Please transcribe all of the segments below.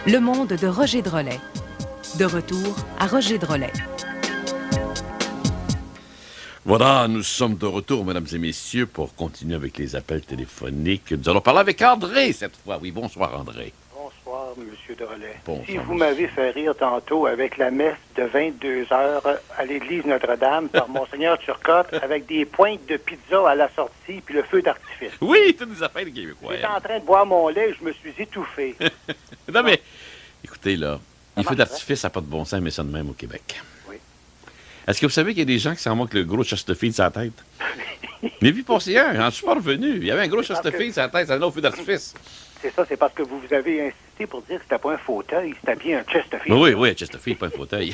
Le monde de Roger Drolet. De retour à Roger Drolet. Voilà, nous sommes de retour, mesdames et messieurs, pour continuer avec les appels téléphoniques. Nous allons parler avec André cette fois. Oui, bonsoir André. Bonsoir, M. Drolet. Bonsoir, Si vous monsieur. m'avez fait rire tantôt avec la messe de 22 heures à l'église Notre-Dame par Monseigneur Turcotte avec des pointes de pizza à la sortie puis le feu d'artifice. Oui, toutes les affaires québécois. J'étais en train de boire mon lait et je me suis étouffé. Non, mais, écoutez, là, les Ça feux marche, d'artifice, ça n'a pas de bon sens, mais ça de même au Québec. Oui. Est-ce que vous savez qu'il y a des gens qui s'en moquent le gros Chesterfield sur la tête? Mais puis, passé un, j'en suis pas revenu. Il y avait un gros C'est parce Chesterfield sur la tête, ça allait au feu d'artifice. C'est ça, c'est parce que vous avez insisté pour dire que c'était pas un fauteuil, c'était bien un Chesterfield. Oui, un Chesterfield, pas un fauteuil.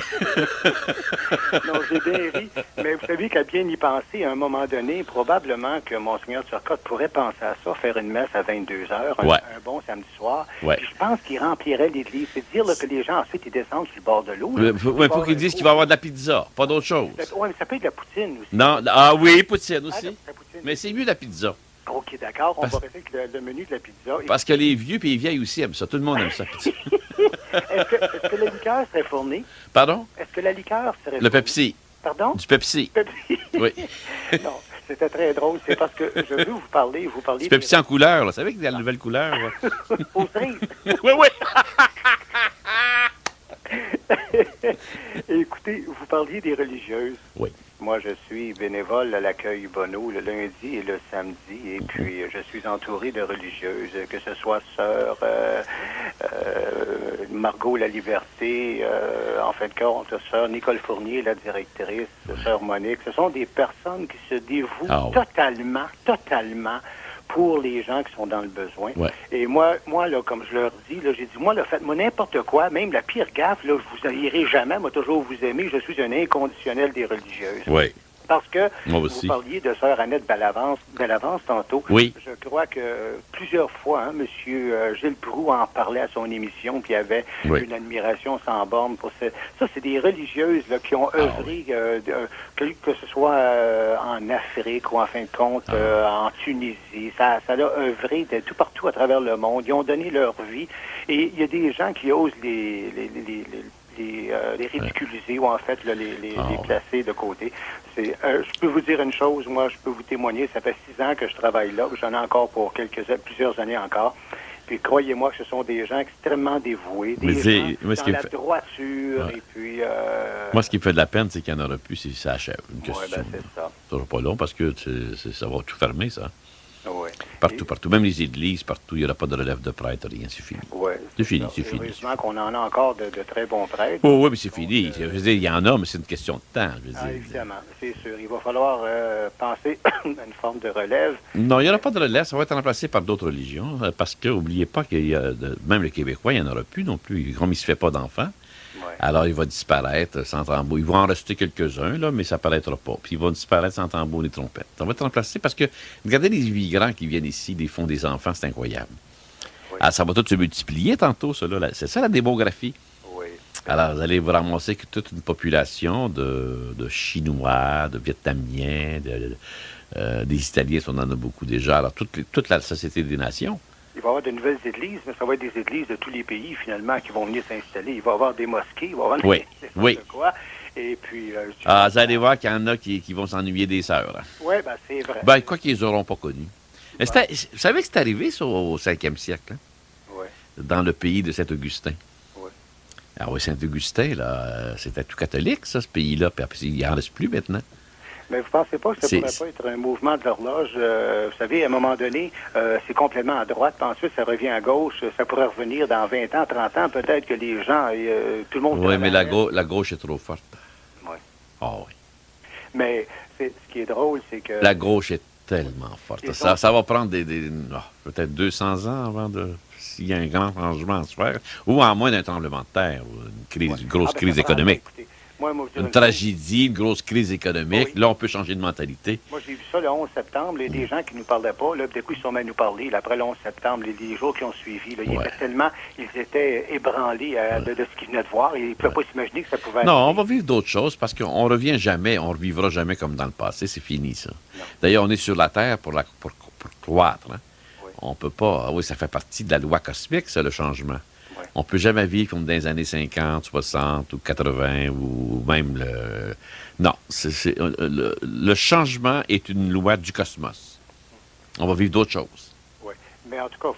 Non, j'ai bien ri. Mais vous savez qu'à bien y penser, à un moment donné, probablement que Monseigneur Turcotte pourrait penser à ça, faire une messe à 22 heures, Ouais. un bon samedi soir. Ouais. Puis je pense qu'il remplirait l'église. C'est dire là, que les gens, ensuite, ils descendent sur le bord de l'eau. Il faut qu'ils disent qu'il va y avoir de la pizza, pas d'autre chose. Oui, mais ça peut être de la poutine aussi. Non, ah oui, poutine Ah, aussi. la poutine. Mais c'est mieux la pizza. OK, d'accord. On Parce- va rester avec le menu de la pizza. Parce que les vieux et les vieilles aussi aiment ça. Tout le monde aime ça. Est-ce que la liqueur serait fournie? Pardon? Est-ce que la liqueur serait Le fournie? Pepsi. Pardon? Du Pepsi. Pepsi. Oui. Non, c'était très drôle. C'est parce que je veux vous parler Du Pepsi en couleur, là. Vous savez qu'il y a la nouvelle couleur, là? aux cerises. Oui, oui. Écoutez, vous parliez des religieuses. Oui. Moi, je suis bénévole à l'accueil Bonneau le lundi et le samedi, et puis je suis entouré de religieuses, que ce soit sœur Margot La Liberté, en fin de compte, sœur Nicole Fournier, la directrice, sœur Monique. Ce sont des personnes qui se dévouent Ah oui. totalement pour les gens qui sont dans le besoin. Ouais. Et moi, là, comme je leur dis, là, j'ai dit, moi, là, faites-moi n'importe quoi, même la pire gaffe, là, je vous haïrai jamais, moi, toujours vous aimer, je suis un inconditionnel des religieuses. Oui. Parce que Moi aussi. vous parliez de sœur Annette Bellavance tantôt. Oui. Je crois que plusieurs fois, M. Gilles Proulx en parlait à son émission, puis il y avait Oui. une admiration sans borne pour ça. Ça, c'est des religieuses là, qui ont œuvré, que ce soit en Afrique ou en fin de compte en Tunisie. Ça a œuvré de tout partout à travers le monde. Ils ont donné leur vie. Et il y a des gens qui osent les ridiculiser ou en fait là, les placer de côté. Je peux vous dire une chose, moi je peux vous témoigner, ça fait 6 ans que je travaille là, j'en ai encore pour plusieurs années encore. Puis croyez-moi que ce sont des gens extrêmement dévoués, Mais des c'est- gens moi, ce dans qui me la fait- droiture, Ouais. et puis... Moi, ce qui me fait de la peine, c'est qu'il n'y en aura plus si ça achève. Une ouais, question. ben, c'est ça. Ça sera pas long parce que ça va tout fermer, ça. Ouais. Partout. Même les églises, partout. Il n'y aura pas de relève de prêtre, rien. C'est fini. Ouais, C'est fini, ça. c'est fini. Heureusement qu'on en a encore de très bons prêtres. Oh, oui, mais c'est fini. Je veux dire, il y en a, mais c'est une question de temps. Je veux Ah, dire. évidemment, c'est sûr. Il va falloir penser à une forme de relève. Non, il n'y aura pas de relève. Ça va être remplacé par d'autres religions. Parce que, n'oubliez pas qu'il y a, même les Québécois, il n'y en aura plus non plus. Comme il ne se fait pas d'enfants, Ouais. alors il va disparaître sans tambour. Il va en rester quelques-uns, là, mais ça ne paraîtra pas. Puis il va disparaître sans tambour ni trompette. Ça va être remplacé parce que, regardez les immigrants qui viennent ici, des fonds des enfants, c'est incroyable. Oui. Alors, ça va tout se multiplier tantôt, ça, là. C'est ça la démographie. Oui. Alors, vous allez vous ramasser que toute une population de Chinois, de Vietnamiens, des Italiens, on en a beaucoup déjà. Alors, toute la Société des Nations. Il va y avoir de nouvelles églises, mais ça va être des églises de tous les pays, finalement, qui vont venir s'installer. Il va y avoir des mosquées, il va y avoir Oui, oui. quoi. Et puis... Ah, vous allez voir qu'il y en a qui vont s'ennuyer des sœurs. Hein. Oui, ben c'est vrai. Ben, quoi qu'ils n'auront pas connu. Mais vous savez que c'est arrivé, ça, au 5e siècle, hein, Oui, dans le pays de Saint-Augustin. oui. Ah oui, Saint-Augustin, là, c'était tout catholique, ça, ce pays-là. Puis il n'y en reste plus maintenant. Mais vous pensez pas que ça pourrait pas être un mouvement de l'horloge? Vous savez, à un moment donné, c'est complètement à droite, puis ensuite ça revient à gauche. Ça pourrait revenir dans 20 ans, 30 ans. Peut-être que les gens, tout le monde... Oui, mais la gauche est trop forte. Oui. Ah oui. Mais ce qui est drôle, c'est que... La gauche est tellement forte. Ça va prendre peut-être 200 ans avant s'il y a un grand changement à se faire, ou en moins d'un tremblement de terre, ou une grosse crise économique. Écoutez, moi, Une tragédie, une grosse crise économique. Oui. Là, on peut changer de mentalité. Moi, j'ai vu ça le 11 septembre. Il y a des gens qui ne nous parlaient pas. Là, d'un coup, ils sont mis à nous parler. Là, après le 11 septembre, les jours qui ont suivi, là, ils étaient ébranlés de ce qu'ils venaient de voir. Ils ne pouvaient pas s'imaginer que ça pouvait Non, arriver. on va vivre d'autres choses parce qu'on revient jamais, on ne revivra jamais comme dans le passé. C'est fini, ça. Non. D'ailleurs, on est sur la Terre pour croître. Hein. Oui. On peut pas... Ah oui, ça fait partie de la loi cosmique, ça, le changement. Oui. On ne peut jamais vivre comme dans les années 50, 60 ou 80 ou même le... Non, le changement est une loi du cosmos. On va vivre d'autres choses. Oui. Mais en tout cas,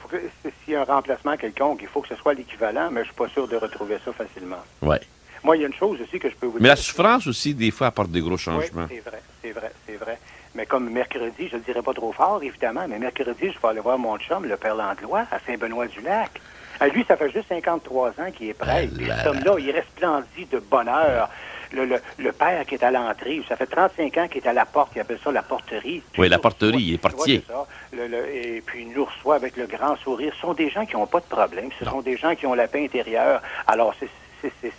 s'il y a un remplacement quelconque, il faut que ce soit l'équivalent, mais je ne suis pas sûr de retrouver ça facilement. Oui. Moi, il y a une chose aussi que je peux vous dire. Mais la souffrance aussi, des fois, apporte des gros changements. Oui, c'est vrai. Mais comme mercredi, je ne le dirai pas trop fort, évidemment, mais mercredi, je vais aller voir mon chum, le père Langlois, à Saint-Benoît-du-Lac. Lui, ça fait juste 53 ans qu'il est prêt. Puis cet homme-là, il resplendit de bonheur. Le père qui est à l'entrée, ça fait 35 ans qu'il est à la porte, il appelle ça la porterie. Oui, la porterie, il est portier. Ouais, c'est ça. Et puis, il nous reçoit avec le grand sourire. Ce sont des gens qui n'ont pas de problème. Ce sont des gens qui ont la paix intérieure. Alors, ce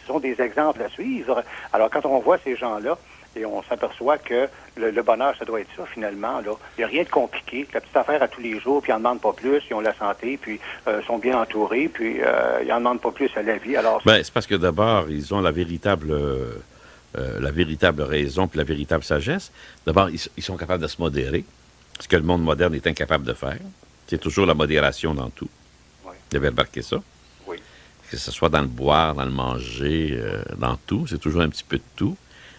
sont des exemples à suivre. Alors, quand on voit ces gens-là, et on s'aperçoit que le bonheur, ça doit être ça, finalement. Là. Il n'y a rien de compliqué. La petite affaire à tous les jours, puis ils n'en demandent pas plus. Ils ont la santé, puis sont bien entourés, puis ils n'en demandent pas plus à la vie. Alors, c'est parce que d'abord, ils ont la véritable raison puis la véritable sagesse. D'abord, ils sont capables de se modérer, ce que le monde moderne est incapable de faire. C'est toujours la modération dans tout. Oui. Vous avez remarqué ça? Oui. Que ce soit dans le boire, dans le manger, dans tout. C'est toujours un petit peu de tout.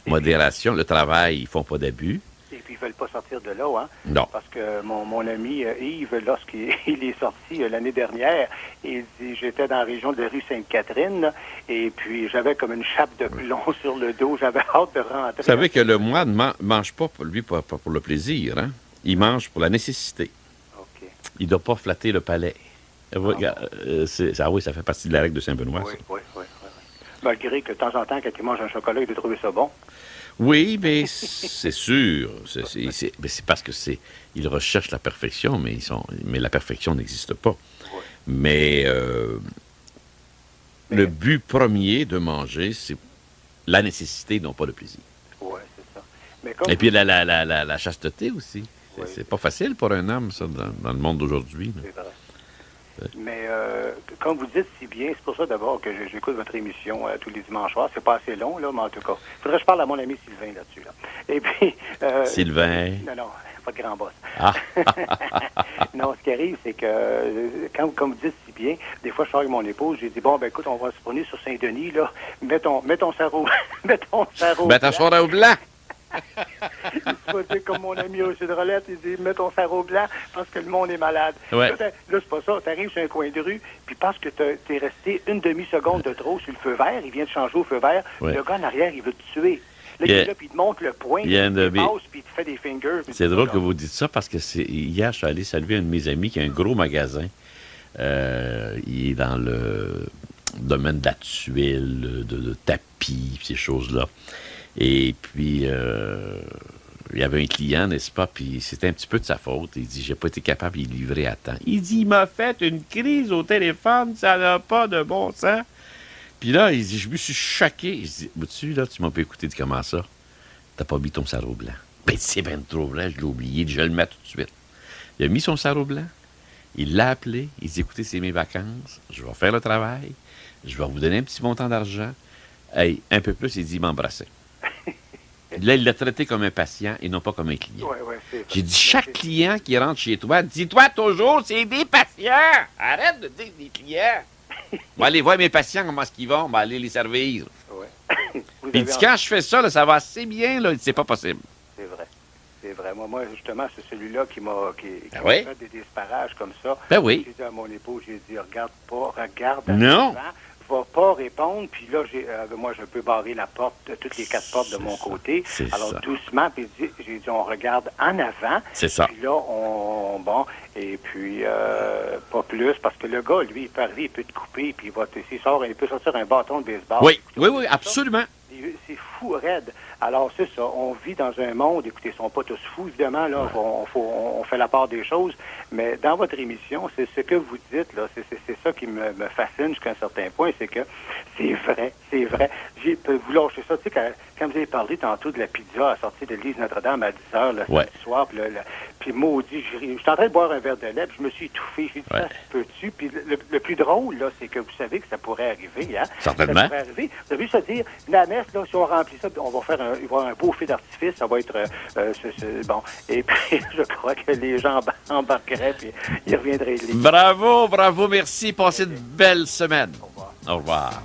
Modération, le travail, ils font pas d'abus. Et puis, ils veulent pas sortir de là, hein? Non. Parce que mon ami Yves, lorsqu'il est sorti l'année dernière, il dit, j'étais dans la région de la rue Sainte-Catherine, là, et puis j'avais comme une chape de plomb sur le dos. J'avais hâte de rentrer. Vous savez que le moine ne mange pas, pour le plaisir, hein? Il mange pour la nécessité. OK. Il ne doit pas flatter le palais. Oui, ça fait partie de la règle de Saint-Benoît. Oui. Malgré que de temps en temps, quand il mange un chocolat, il doit trouver ça bon. Oui, mais c'est sûr. C'est parce que ils recherchent la perfection, mais la perfection n'existe pas. Oui. Mais le but premier de manger, c'est la nécessité, non pas le plaisir. Oui, c'est ça. Et puis la chasteté aussi. Oui. C'est pas facile pour un homme, ça, dans le monde d'aujourd'hui. C'est vrai. Mais comme vous dites si bien, c'est pour ça d'abord que j'écoute votre émission tous les dimanches soirs. C'est pas assez long, là, mais en tout cas. Il faudrait que je parle à mon ami Sylvain là-dessus. Là. Et puis... Sylvain? Non, pas de grand boss. Ah. Non, ce qui arrive, c'est que, comme vous dites si bien, des fois, je sors avec mon épouse, j'ai dit, bon, ben écoute, on va se promener sur Saint-Denis, là. Mets ton sarrau. Mets ton sarrau blanc. Il faut dire comme mon ami au Cédrolette, il dit mets ton sarrau blanc parce que le monde est malade. Ouais. Là, c'est pas ça. Tu arrives sur un coin de rue, puis parce que t'es resté une demi-seconde de trop sur le feu vert, il vient de changer au feu vert, le gars en arrière, il veut te tuer. Là, il est là, puis il te montre le point, il passe, puis il te fait des fingers. C'est drôle que vous dites ça parce que hier, je suis allé saluer un de mes amis qui a un gros magasin. Il est dans le domaine de la tuile, de tapis, ces choses-là. Et puis, il y avait un client, n'est-ce pas, puis c'était un petit peu de sa faute. Il dit, j'ai pas été capable de livrer à temps. Il dit, il m'a fait une crise au téléphone, ça n'a pas de bon sens. Puis là, il dit, je me suis choqué. Il dit, tu m'as pas écouté, de comment ça? T'as pas mis ton sarrau blanc. Ben, c'est bien trop blanc, je l'ai oublié, je vais le mettre tout de suite. Il a mis son sarrau blanc, il l'a appelé, il dit, écoutez, c'est mes vacances, je vais faire le travail, je vais vous donner un petit montant d'argent. Hey, un peu plus, il dit, il m'embrassait. Là, il l'a traité comme un patient et non pas comme un client. J'ai dit, chaque client qui rentre chez toi, dis-toi toujours, c'est des patients. Arrête de dire des clients. Bon, allez voir mes patients, comment est-ce qu'ils vont. Ben, allez les servir. Ouais. Il dit, quand je fais ça, là, ça va assez bien. Là. C'est pas possible. C'est vrai. C'est vrai. Moi, justement, c'est celui-là qui m'a fait des disparages comme ça. Ben oui. J'ai dit à mon épouse, j'ai dit, regarde non. Va pas répondre, puis là, moi, je peux barrer la porte, toutes les 4 portes de mon côté. Alors, doucement, puis j'ai dit, on regarde en avant. C'est ça. Puis là, et puis, pas plus, parce que le gars, lui, il peut arriver, il peut te couper, puis il peut sortir un bâton de baseball. Oui, absolument. C'est fou, raide. Alors, c'est ça. On vit dans un monde, écoutez, ils ne sont pas tous fous, évidemment, là. On fait la part des choses. Mais dans votre émission, c'est ce que vous dites, là. C'est ça qui me fascine jusqu'à un certain point. C'est que c'est vrai. Vous lâchez ça. Tu sais, quand vous avez parlé tantôt de la pizza à sortir de l'église Notre-Dame à 10 h le samedi soir, puis maudit, je suis en train de boire un verre de lait, puis je me suis étouffé. J'ai dit, ça se peut-tu? Puis le plus drôle, là, c'est que vous savez que ça pourrait arriver, hein? Certainement. Ça pourrait arriver. Vous avez vu se dire, la messe, là, si on remplit ça, on va faire il va y avoir un beau feu d'artifice, ça va être bon. Et puis, je crois que les gens embarqueraient, puis ils reviendraient. Bravo, merci. Passez une belle semaine. Au revoir. Au revoir.